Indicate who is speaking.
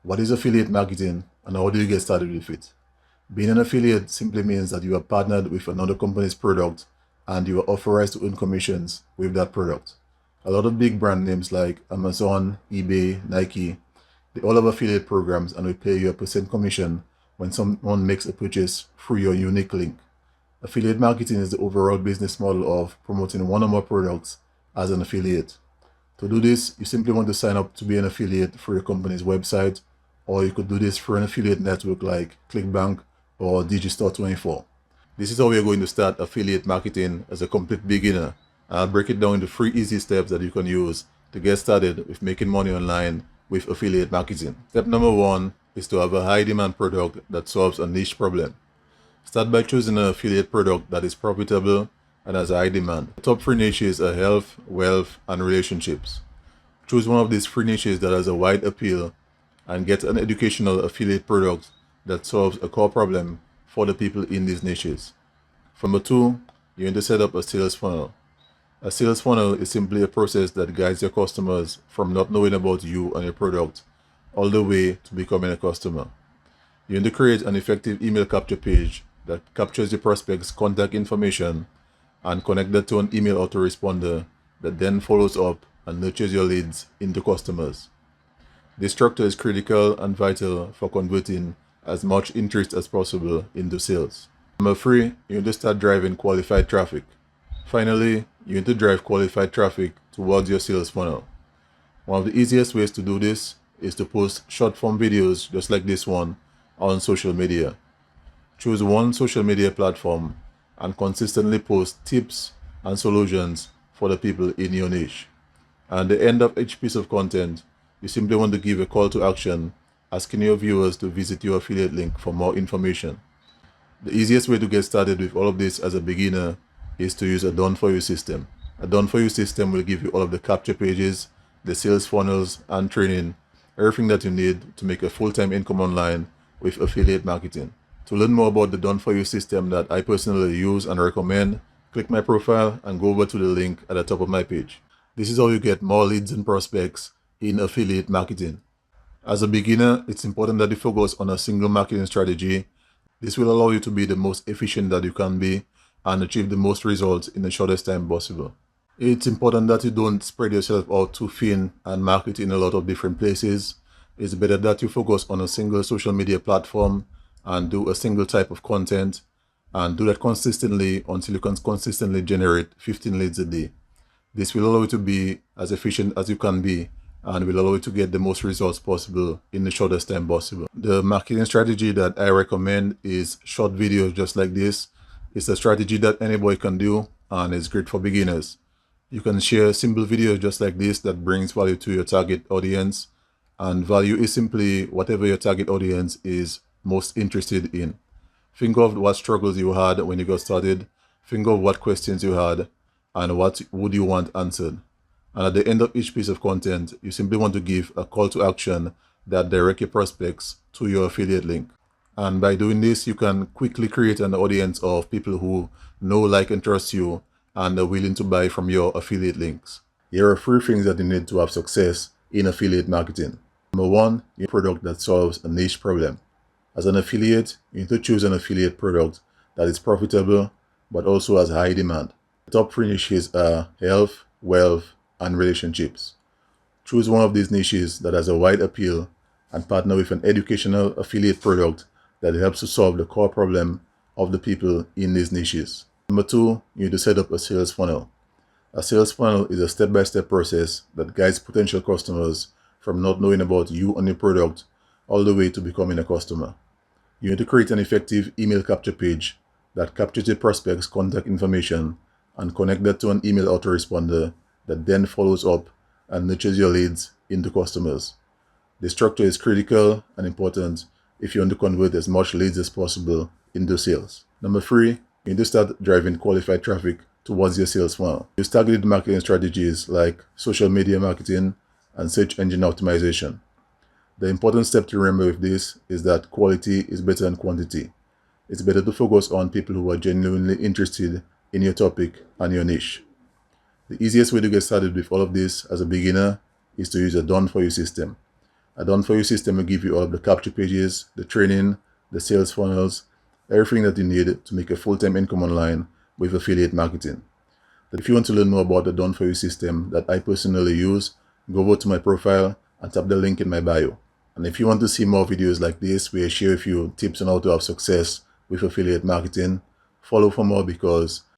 Speaker 1: What is affiliate marketing and how do you get started with it? Being an affiliate simply means that you are partnered with another company's product and you are authorized to earn commissions with that product. A lot of big brand names like Amazon, eBay, Nike, they all have affiliate programs and will pay you a percent commission when someone makes a purchase through your unique link. Affiliate marketing is the overall business model of promoting one or more products as an affiliate. To do this, you simply want to sign up to be an affiliate for your company's website, or you could do this for an affiliate network like ClickBank or Digistore24. This is how we are going to start affiliate marketing as a complete beginner. I'll break it down into 3 easy steps that you can use to get started with making money online with affiliate marketing. Step number 1 is to have a high demand product that solves a niche problem. Start by choosing an affiliate product that is profitable and has high demand. The top 3 niches are health, wealth, and relationships. Choose one of these 3 niches that has a wide appeal and get an educational affiliate product that solves a core problem for the people in these niches. Number 2, you need to set up a sales funnel. A sales funnel is simply a process that guides your customers from not knowing about you and your product all the way to becoming a customer. You need to create an effective email capture page that captures your prospect's contact information and connect that to an email autoresponder that then follows up and nurtures your leads into customers. This structure is critical and vital for converting as much interest as possible into sales. Number 3, you need to start driving qualified traffic. Finally, you need to drive qualified traffic towards your sales funnel. One of the easiest ways to do this is to post short form videos just like this one on social media. Choose one social media platform and consistently post tips and solutions for the people in your niche. And at the end of each piece of content, you simply want to give a call to action asking your viewers to visit your affiliate link for more information. The easiest way to get started with all of this as a beginner is to use a done-for-you system. A done-for-you system will give you all of the capture pages, the sales funnels, and training, everything that you need to make a full-time income online with affiliate marketing. To learn more about the done-for-you system that I personally use and recommend, click my profile and go over to the link at the top of my page. This is how you get more leads and prospects in affiliate marketing. As a beginner, it's important that you focus on a single marketing strategy. This will allow you to be the most efficient that you can be and achieve the most results in the shortest time possible. It's important that you don't spread yourself out too thin and market in a lot of different places. It's better that you focus on a single social media platform and do a single type of content and do that consistently until you can consistently generate 15 leads a day. This will allow you to be as efficient as you can be and will allow you to get the most results possible in the shortest time possible. The marketing strategy that I recommend is short videos just like this. It's a strategy that anybody can do and it's great for beginners. You can share simple videos just like this that brings value to your target audience, and value is simply whatever your target audience is most interested in. Think of what struggles you had when you got started, think of what questions you had and what would you want answered. And at the end of each piece of content, you simply want to give a call to action that directs your prospects to your affiliate link. And by doing this, you can quickly create an audience of people who know, like, and trust you and are willing to buy from your affiliate links. Here are 3 things that you need to have success in affiliate marketing. Number 1, your product that solves a niche problem. As an affiliate, you need to choose an affiliate product that is profitable but also has high demand. The top 3 niches are health, wealth, and relationships. Choose one of these niches that has a wide appeal and partner with an educational affiliate product that helps to solve the core problem of the people in these niches. Number 2, you need to set up a sales funnel. A sales funnel is a step-by-step process that guides potential customers from not knowing about you and your product all the way to becoming a customer. You need to create an effective email capture page that captures your prospect's contact information and connect that to an email autoresponder that then follows up and nurtures your leads into customers. This structure is critical and important if you want to convert as much leads as possible into sales. Number 3, you need to start driving qualified traffic towards your sales funnel. Use targeted marketing strategies like social media marketing and search engine optimization. The important step to remember with this is that quality is better than quantity. It's better to focus on people who are genuinely interested in your topic and your niche. The easiest way to get started with all of this as a beginner is to use a done-for-you system. A done for you system will give you all of the capture pages, the training, the sales funnels, everything that you need to make a full-time income online with affiliate marketing. If you want to learn more about the done for you system that I personally use, go over to my profile and tap the link in my bio. And if you want to see more videos like this where I share with you tips on how to have success with affiliate marketing, follow for more, because